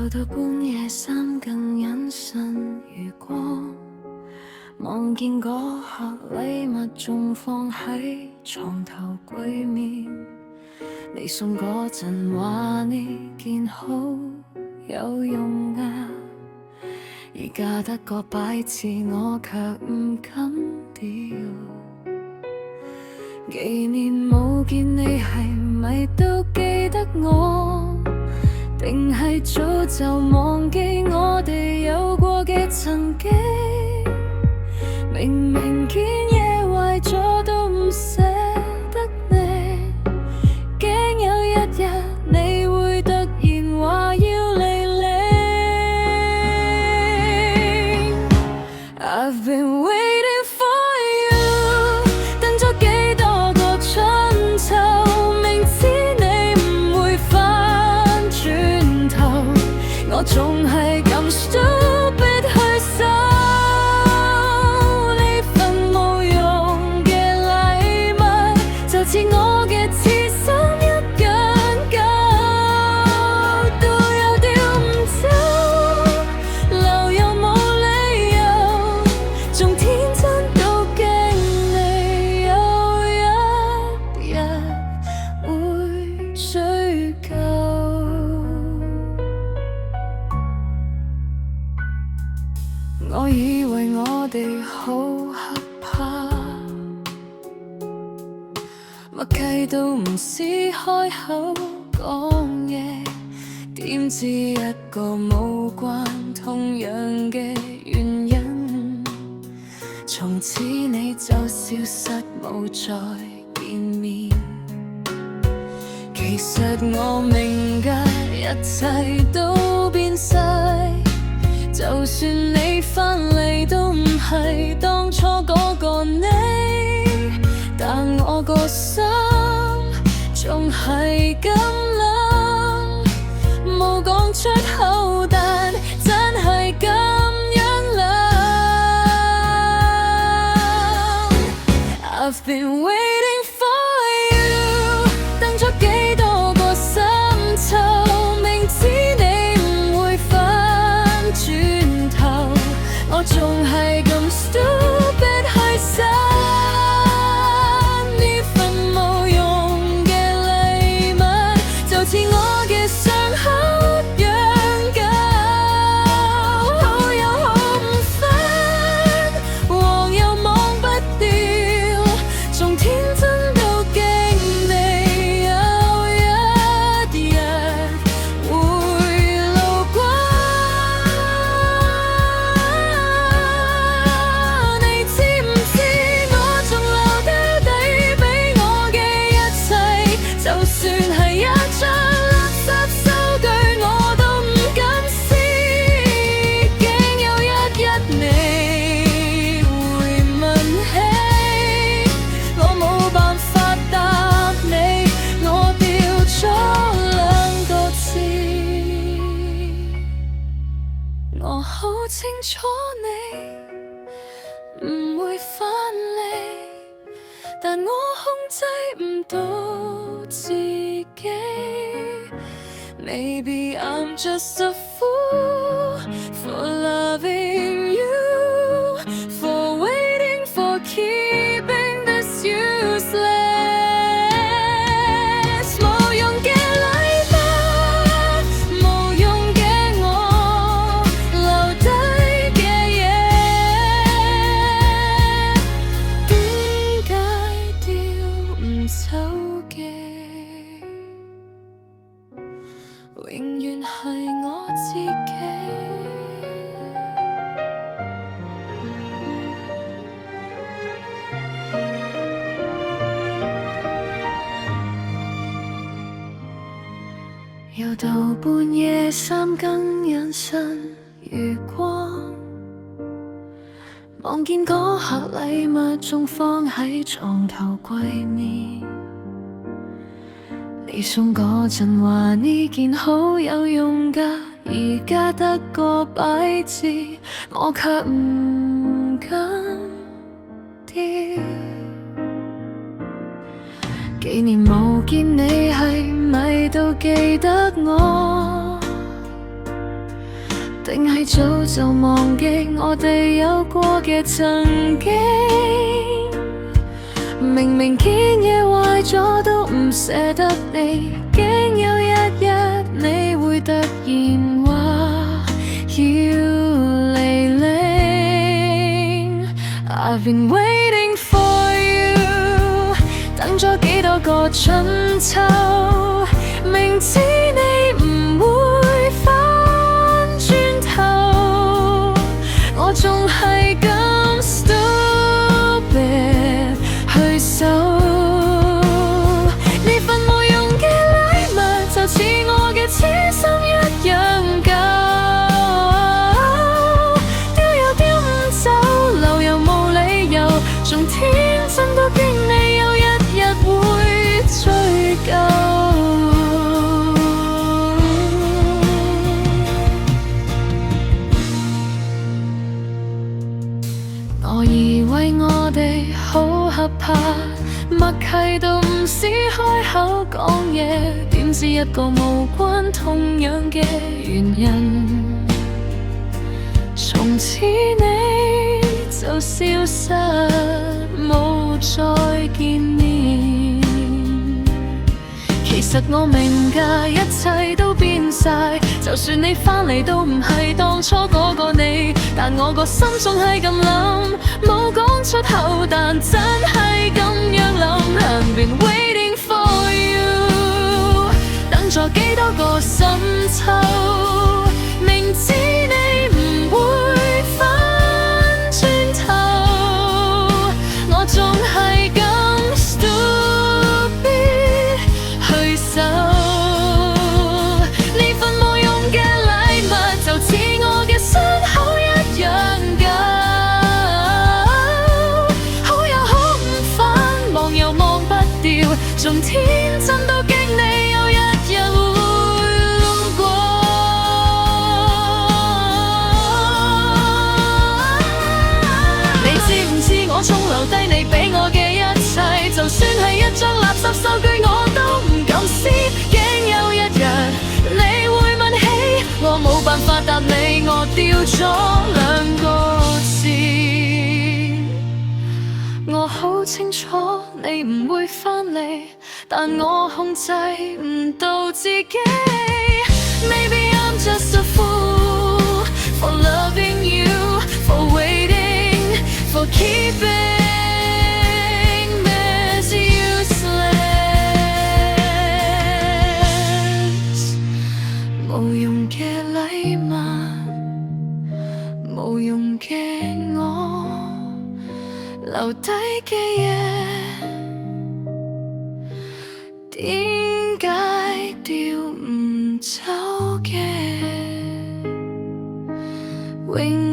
又到半夜三更隱身餘光，望見嗰盒禮物仲放喺床頭櫃面。你送嗰陣話呢件好有用啊，而家得個擺字，我卻唔敢丟。幾年冇見你，係咪都記得我？定係早就忘記我哋有過嘅曾經？明明見嘢壞咗都唔捨得你，驚有一日你會突然話要離離。I've been waiting for you， 等咗幾多個春秋，明知你唔會返轉頭，我仲係咁 stupid 去收呢份冇用嘅禮物，就似我嘅刺身一樣舊，都有丟唔走，留又冇理由，仲天真到驚你有一日會追究。我以為我哋好合拍，默契到唔使開口講嘢，點知一個無關同樣嘅原因，從此你就消失冇再見面。其實我明㗎，一切都變晒，就算你返嚟都唔係當初嗰個你，但我個心仲係咁諗，冇講出口，但真係咁樣諗。I've been waiting for you， 等咗幾多個深秋，明知你唔會返轉頭，我仲係咁 stupid 去收呢份冇用嘅禮物，就似我嘅傷口一樣舊，好又好唔返，忘又忘不掉，仲天真到驚你有一日會路過。你知唔知我仲留低底俾我嘅一切，就算係一張垃圾收據我都唔敢撕，驚有一日你會問起，我冇辦法答你，我掉咗兩個字。我好清楚你唔會返嚟，但我控制唔到自己。Maybe I'm just a fool for loving you, for waiting, for keeping this useless 無用嘅禮物，無用嘅我，留低嘅嘢，點解丟唔走嘅，永遠係我自己。又到半夜三更隱身餘光，望見嗰盒禮物仲放喺床頭櫃面。你送嗰陣話呢件好有用㗎，而家得個擺字，我卻唔敢丟。幾年冇見你，係咪都記得我？早就忘記我哋有過嘅曾經。明明見嘢壞咗都唔捨得你，驚有一日你會突然話要離領。I've been waiting for you， 等咗幾多個春秋，明知你唔會返轉頭，我仲係咁 stupid 去守。呢份冇用嘅禮物，就似我嘅痴心一樣舊，丟又丟唔走，留又冇理由，仲天真到驚你有一日會追究。我以為我哋好合拍，默契到唔使開口講嘢，點知一個無關痛癢嘅原因，從此你就消失，冇再見面。其實我明㗎，一切都變晒，就算你返嚟都唔係當初嗰個你，但我個心仲係咁諗，冇講出口，但真係咁樣諗。I've been waiting for you， 等咗幾多個深秋，明知你唔會返轉頭，我仲係咁 stupid 去守。呢份冇用嘅禮物，就似我嘅傷口一樣舊，好又好唔返，忘又忘不掉，仲天真到驚你有一日會路過。你知唔知我仲留低你俾我嘅一切，就算係一張垃圾收據我都唔敢撕，驚有一日你會問起，我冇辦法答你，我丟咗兩個字。我好清楚你唔會返嚟，但我控制唔到自己。Maybe I'm just a fool for loving you, for waiting, for keeping this useless。無用嘅禮物，無用嘅我，留低嘅嘢，點解丟唔走嘅？永